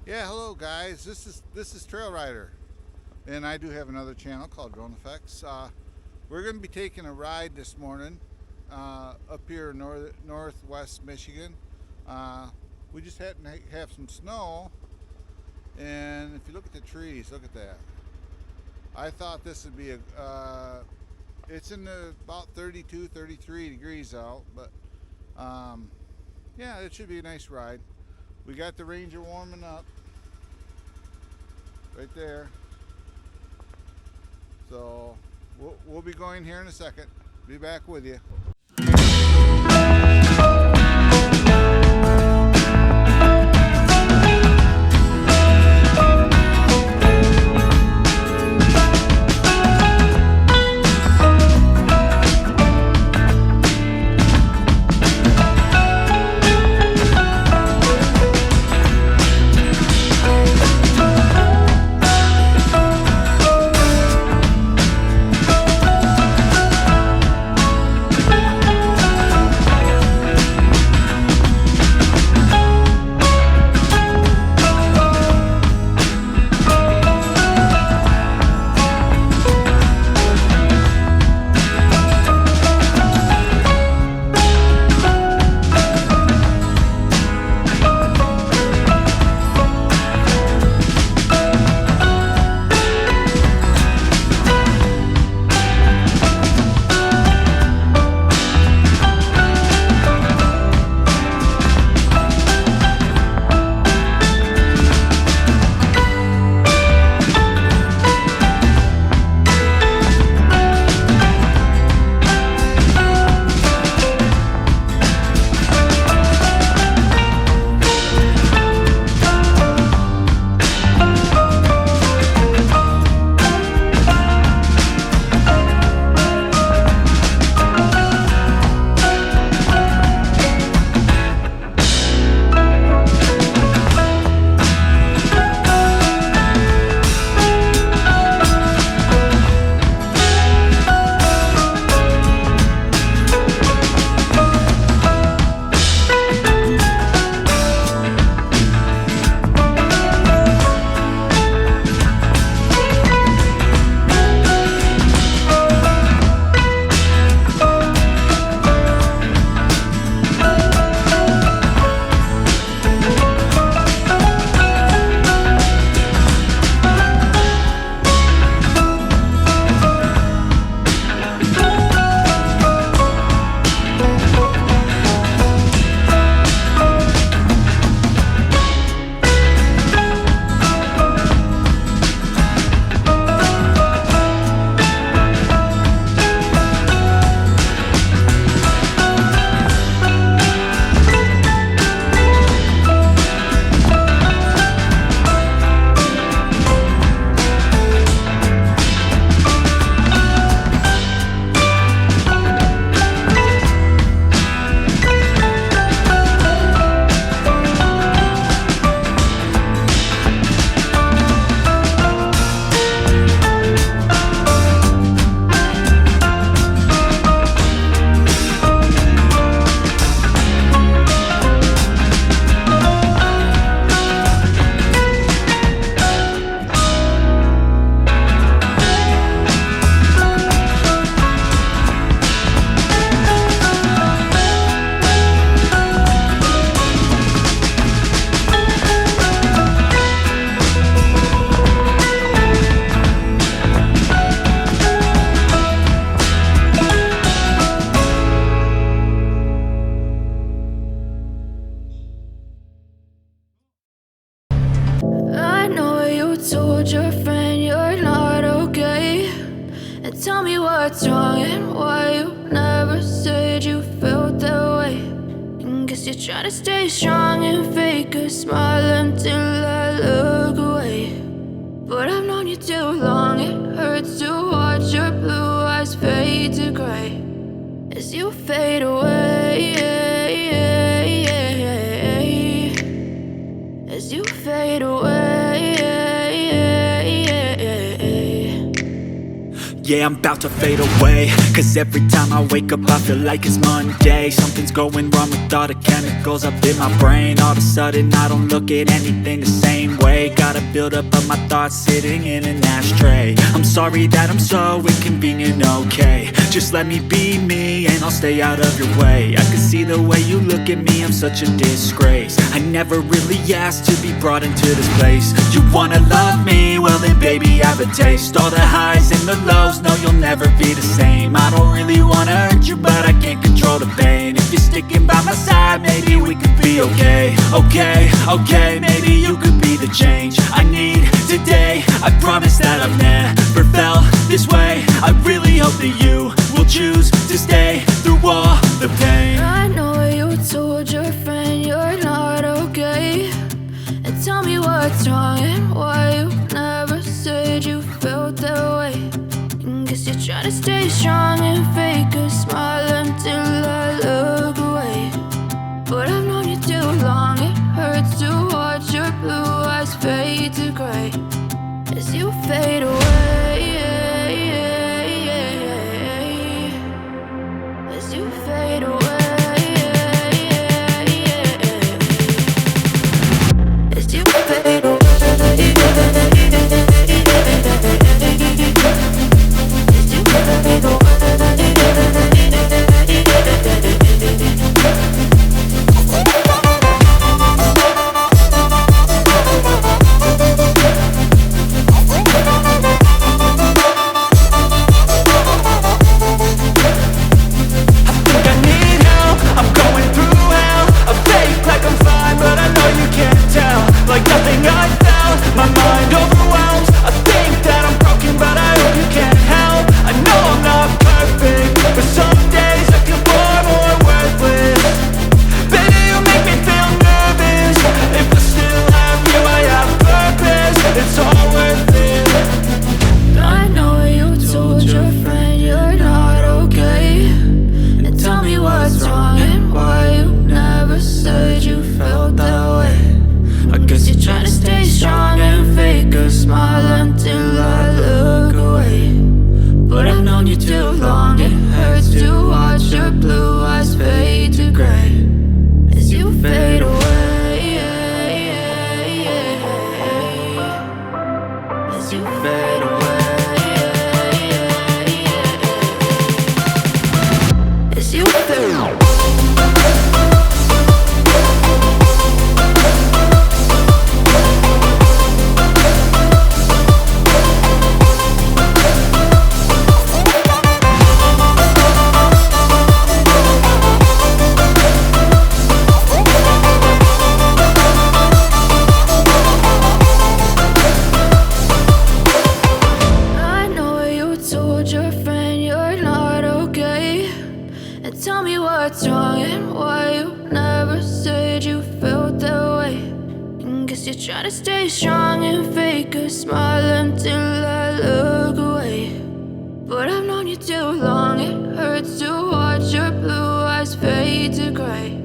Yeah, hello guys. This is Trail Rider, and I do have another channel called Drone Effects. We're going to be taking a ride this morning up here in northwest Michigan. We just had to have some snow, and if you look at the trees, look at that. I thought this would be it's in about 32, 33 degrees out, but yeah, it should be a nice ride. We got the Ranger warming up right there. So we'll be going here in a second. Be back with you. Told your friend you're not okay, and tell me what's wrong and why you never said you felt that way. And guess you're trying to stay strong and fake a smile until I look away. But I've known you too long, it hurts to watch your blue eyes fade to gray as you fade away, as you fade away. Yeah, I'm about to fade away, cause every time I wake up I feel like it's Monday. Something's going wrong with all the chemicals up in my brain. All of a sudden I don't look at anything the same way. Got a buildup of my thoughts sitting in an ashtray. I'm sorry that I'm so inconvenient, okay. Just let me be me and I'll stay out of your way. I can see the way you look at me, I'm such a disgrace. I never really asked to be brought into this place. You wanna love me? Well then baby, have a taste. All the highs and the lows, no you'll never be the same. I don't really wanna hurt you, but I can't control the pain. If you're sticking by my side, maybe we could be okay. Okay, maybe you could be the change I need today. I promise that I've never felt this way. I really hope that you will choose to stay through all the pain. I know you told your friend you're not okay, and tell me what's wrong and why you never said you felt that way. And guess you're trying to stay strong and fake a smile until I look away. But I've known you too long, it hurts to watch your blue eyes fade to gray as you fade away. As you fade away. As you fade away. As you fade away. Like nothing I felt, my mind overwhelms. I think that I'm broken, but I hope you can't help. I know I'm not perfect, but some days I feel far more worthless. Baby, you make me feel nervous. If I still have you, I have purpose. It's all worth it. I know you told your friend you're not okay, and tell me what's wrong and why you never said you felt that way. I guess you're trying to stay strong and fake a smile until I look away. But I've known you too long, it hurts to watch your blue eyes fade to gray as you fade away. As you fade away. As you fade away. Tell me what's wrong and why you never said you felt that way. And guess you're trying to stay strong and fake a smile until I look away. But I've known you too long, it hurts to watch your blue eyes fade to gray.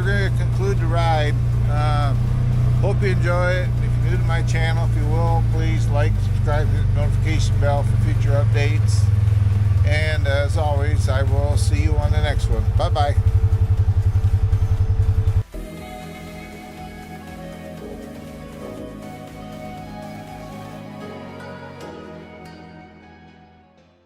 we're going to conclude the ride. Hope you enjoy it. If you're new to my channel, if you will, please like, subscribe, hit the notification bell for future updates. And as always, I will see you on the next one. Bye-bye.